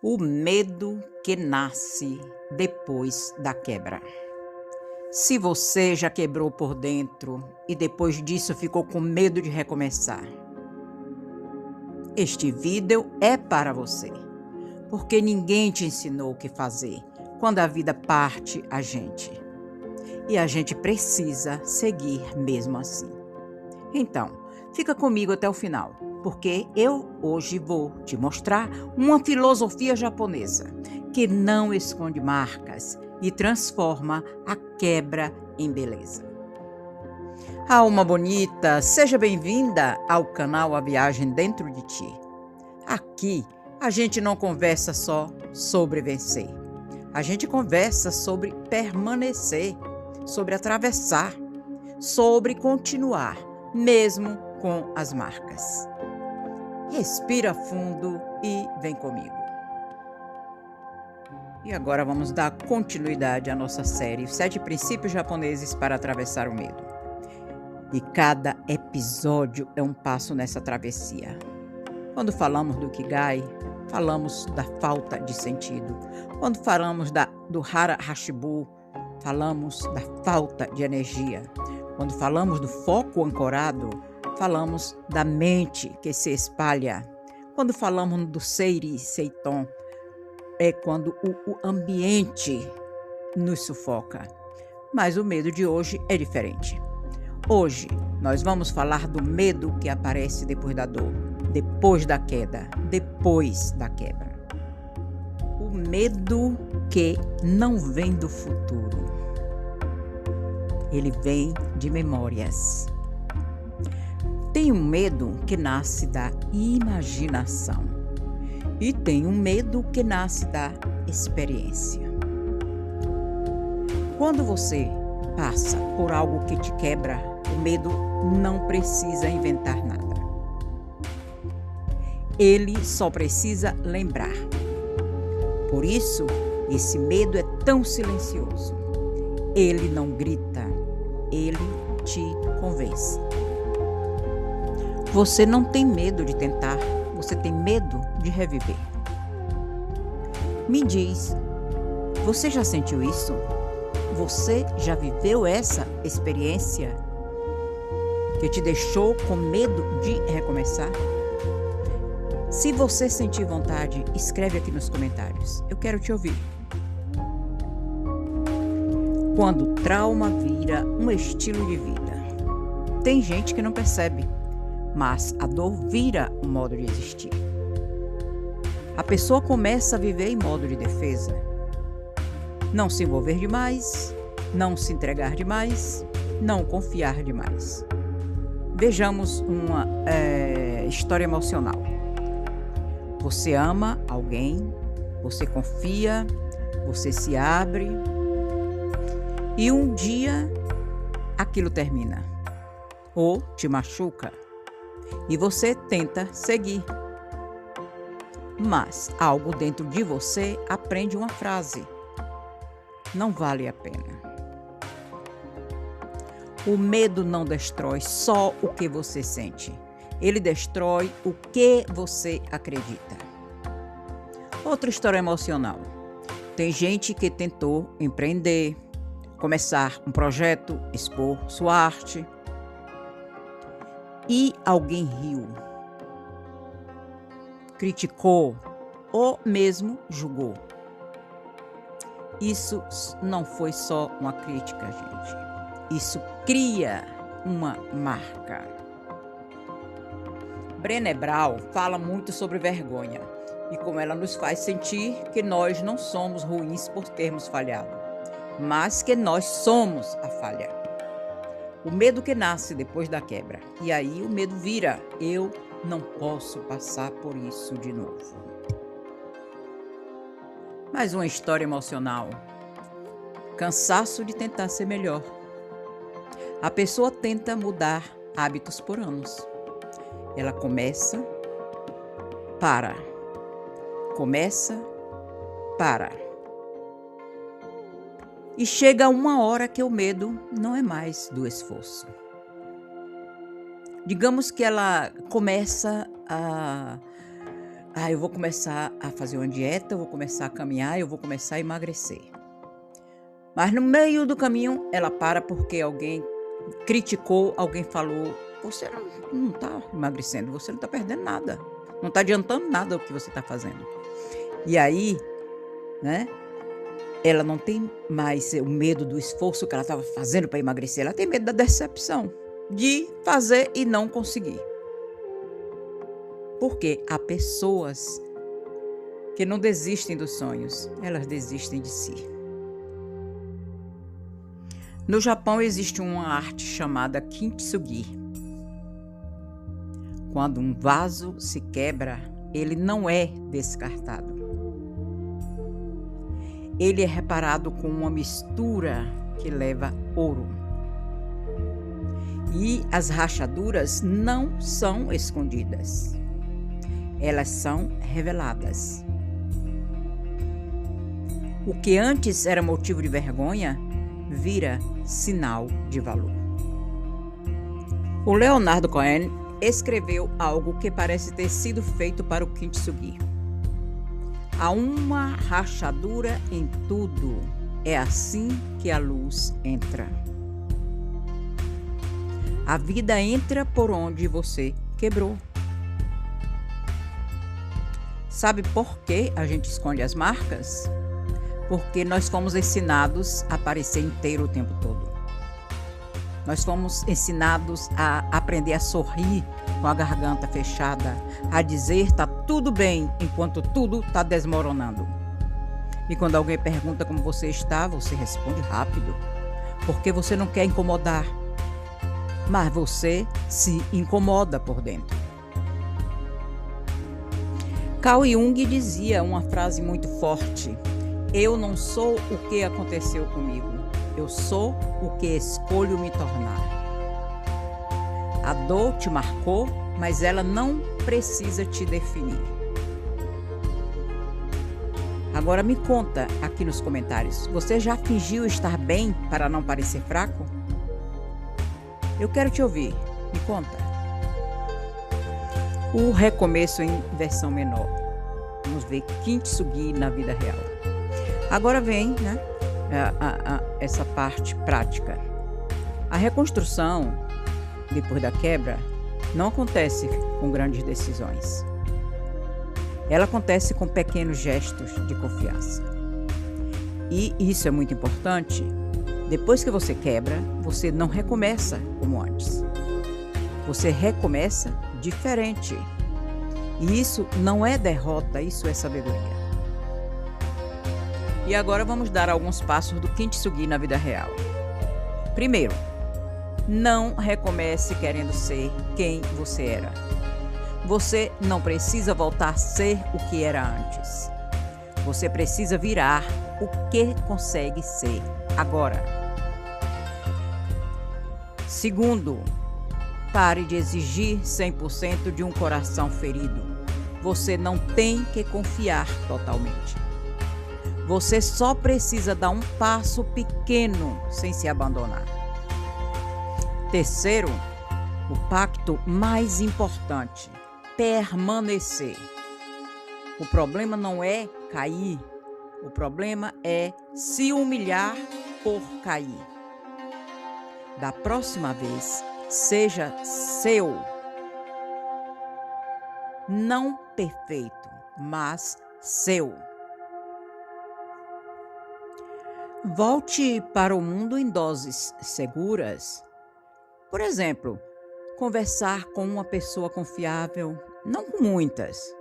O medo que nasce depois da quebra. Se você já quebrou por dentro e depois disso ficou com medo de recomeçar, este vídeo é para você, porque ninguém te ensinou o que fazer quando a vida parte a gente. E a gente precisa seguir mesmo assim. Então, fica comigo até o final, porque eu hoje vou te mostrar uma filosofia japonesa que não esconde marcas e transforma a quebra em beleza. Alma bonita, seja bem-vinda ao canal A Viagem Dentro de Ti. Aqui a gente não conversa só sobre vencer, a gente conversa sobre permanecer, sobre atravessar, sobre continuar, mesmo com as marcas. Respira fundo e vem comigo. E agora vamos dar continuidade à nossa série 7 princípios japoneses para atravessar o medo. E cada episódio é um passo nessa travessia. Quando falamos do Ikigai, falamos da falta de sentido. Quando falamos do Hara Hashibu, falamos da falta de energia. Quando falamos do foco ancorado, falamos da mente que se espalha. Quando falamos do Seiri Seiton, é quando o ambiente nos sufoca. Mas o medo de hoje é diferente. Hoje nós vamos falar do medo que aparece depois da dor, depois da queda, depois da quebra. O medo que não vem do futuro. Ele vem de memórias. Tem um medo que nasce da imaginação e tem um medo que nasce da experiência. Quando você passa por algo que te quebra, o medo não precisa inventar nada. Ele só precisa lembrar. Por isso, esse medo é tão silencioso. Ele não grita, ele te convence. Você não tem medo de tentar, você tem medo de reviver. Me diz, você já sentiu isso? Você já viveu essa experiência que te deixou com medo de recomeçar? Se você sentir vontade, escreve aqui nos comentários. Eu quero te ouvir. Quando o trauma vira um estilo de vida. Tem gente que não percebe, mas a dor vira um modo de existir. A pessoa começa a viver em modo de defesa. Não se envolver demais, não se entregar demais, não confiar demais. Vejamos uma história emocional. Você ama alguém, você confia, você se abre e um dia aquilo termina ou te machuca e você tenta seguir. Mas algo dentro de você aprende uma frase: não vale a pena. O medo não destrói só o que você sente. Ele destrói o que você acredita. Outra história emocional. Tem gente que tentou empreender, começar um projeto, expor sua arte. E alguém riu, criticou ou mesmo julgou. Isso não foi só uma crítica, gente. Isso cria uma marca. Brené Brown fala muito sobre vergonha e como ela nos faz sentir que nós não somos ruins por termos falhado, mas que nós somos a falha. O medo que nasce depois da quebra. E aí o medo vira: eu não posso passar por isso de novo. Mais uma história emocional. Cansaço de tentar ser melhor. A pessoa tenta mudar hábitos por anos. Ela começa, para. Começa, para. E chega uma hora que o medo não é mais do esforço. Digamos que ela começa a eu vou começar a fazer uma dieta, eu vou começar a caminhar, eu vou começar a emagrecer. Mas no meio do caminho, ela para porque alguém criticou, alguém falou, você não está emagrecendo, você não está perdendo nada, não está adiantando nada o que você está fazendo. E aí, né, ela não tem mais o medo do esforço que ela estava fazendo para emagrecer, ela tem medo da decepção, de fazer e não conseguir. Porque há pessoas que não desistem dos sonhos, elas desistem de si. No Japão existe uma arte chamada kintsugi. Quando um vaso se quebra, ele não é descartado. Ele é reparado com uma mistura que leva ouro. E as rachaduras não são escondidas. Elas são reveladas. O que antes era motivo de vergonha, vira sinal de valor. O Leonardo Cohen escreveu algo que parece ter sido feito para o kintsugi. Há uma rachadura em tudo. É assim que a luz entra. A vida entra por onde você quebrou. Sabe por que a gente esconde as marcas? Porque nós fomos ensinados a parecer inteiro o tempo todo. Nós fomos ensinados a aprender a sorrir com a garganta fechada, a dizer tá tudo bem enquanto tudo tá desmoronando. E quando alguém pergunta como você está, você responde rápido, porque você não quer incomodar, mas você se incomoda por dentro. Carl Jung dizia uma frase muito forte: eu não sou o que aconteceu comigo, eu sou o que escolho me tornar. A dor te marcou, mas ela não precisa te definir. Agora me conta aqui nos comentários, você já fingiu estar bem para não parecer fraco? Eu quero te ouvir, me conta. O recomeço em versão menor. Vamos ver kintsugi na vida real. Agora vem, né, essa parte prática. A reconstrução, depois da quebra, não acontece com grandes decisões. Ela acontece com pequenos gestos de confiança. E isso é muito importante. Depois que você quebra, você não recomeça como antes. Você recomeça diferente. E isso não é derrota, isso é sabedoria. E agora vamos dar alguns passos do kintsugi na vida real. Primeiro, não recomece querendo ser quem você era. Você não precisa voltar a ser o que era antes. Você precisa virar o que consegue ser agora. Segundo, pare de exigir 100% de um coração ferido. Você não tem que confiar totalmente. Você só precisa dar um passo pequeno sem se abandonar. Terceiro, o pacto mais importante: permanecer. O problema não é cair, o problema é se humilhar por cair. Da próxima vez, seja seu. Não perfeito, mas seu. Volte para o mundo em doses seguras. Por exemplo, conversar com uma pessoa confiável, não com muitas,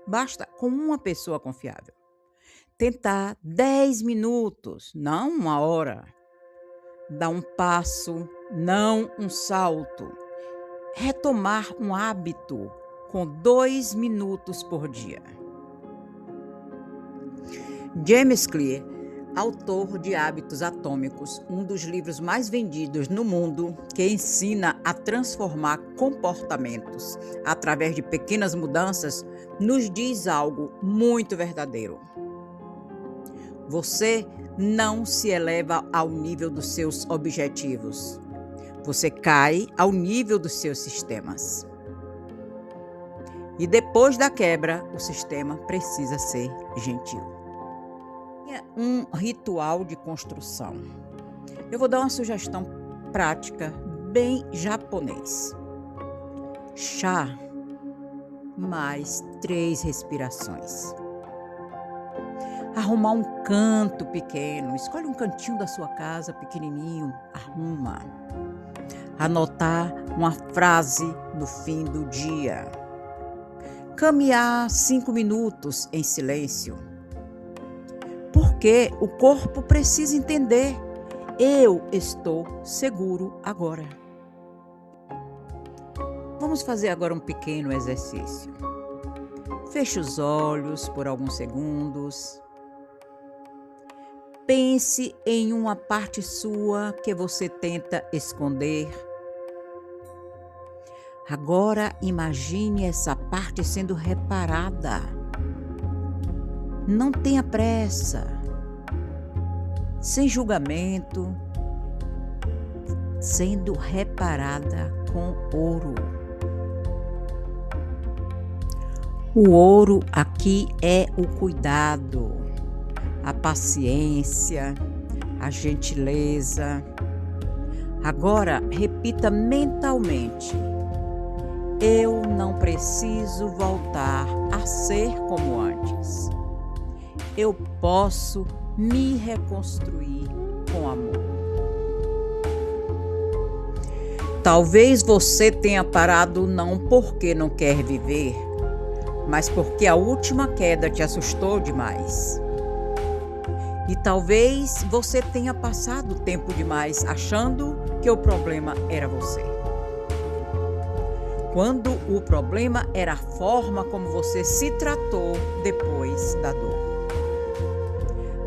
basta com uma pessoa confiável. Tentar 10 minutos, não 1 hora. Dar um passo, não um salto. Retomar um hábito com 2 minutos por dia. James Clear, autor de Hábitos Atômicos, um dos livros mais vendidos no mundo, que ensina a transformar comportamentos através de pequenas mudanças, nos diz algo muito verdadeiro. Você não se eleva ao nível dos seus objetivos. Você cai ao nível dos seus sistemas. E depois da quebra, o sistema precisa ser gentil. É um ritual de construção. Eu vou dar uma sugestão prática, bem japonês. Chá, mais 3 respirações. Arrumar um canto pequeno, escolhe um cantinho da sua casa pequenininho, arruma. Anotar uma frase no fim do dia. Caminhar 5 minutos em silêncio. Porque o corpo precisa entender, eu estou seguro agora. Vamos fazer agora um pequeno exercício. Feche os olhos por alguns segundos. Pense em uma parte sua que você tenta esconder. Agora imagine essa parte sendo reparada. Não tenha pressa, sem julgamento, sendo reparada com ouro. O ouro aqui é o cuidado, a paciência, a gentileza. Agora repita mentalmente: eu não preciso voltar a ser como antes. Eu posso me reconstruir com amor. Talvez você tenha parado não porque não quer viver, mas porque a última queda te assustou demais. E talvez você tenha passado tempo demais achando que o problema era você. Quando o problema era a forma como você se tratou depois da dor.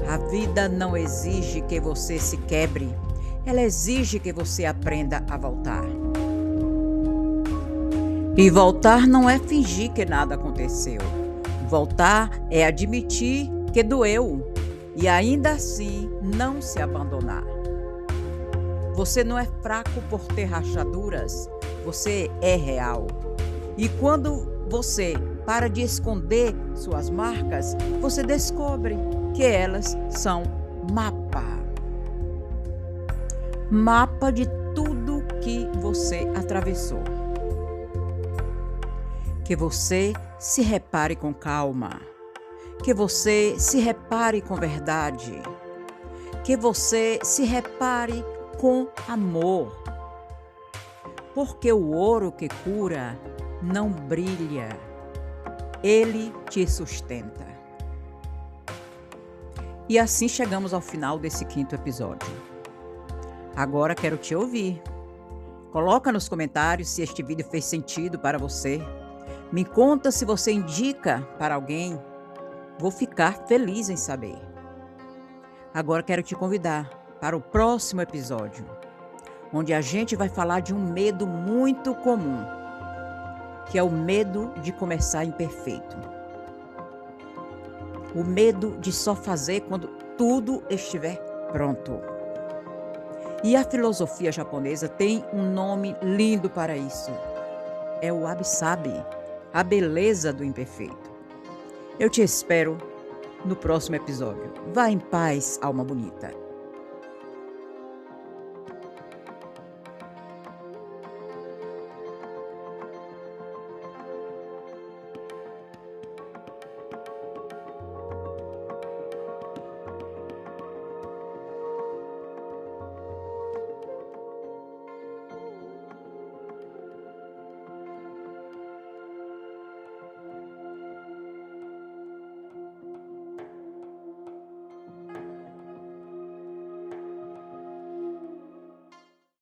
A vida não exige que você se quebre, ela exige que você aprenda a voltar. E voltar não é fingir que nada aconteceu. Voltar é admitir que doeu e ainda assim não se abandonar. Você não é fraco por ter rachaduras, você é real. E quando você para de esconder suas marcas, você descobre que elas são mapa. Mapa de tudo que você atravessou. Que você se repare com calma. Que você se repare com verdade. Que você se repare com amor. Porque o ouro que cura não brilha. Ele te sustenta. E assim chegamos ao final desse 5º episódio. Agora quero te ouvir. Coloca nos comentários se este vídeo fez sentido para você. Me conta se você indica para alguém. Vou ficar feliz em saber. Agora quero te convidar para o próximo episódio, onde a gente vai falar de um medo muito comum, que é o medo de começar imperfeito. O medo de só fazer quando tudo estiver pronto. E a filosofia japonesa tem um nome lindo para isso. É o wabi-sabi, a beleza do imperfeito. Eu te espero no próximo episódio. Vá em paz, alma bonita.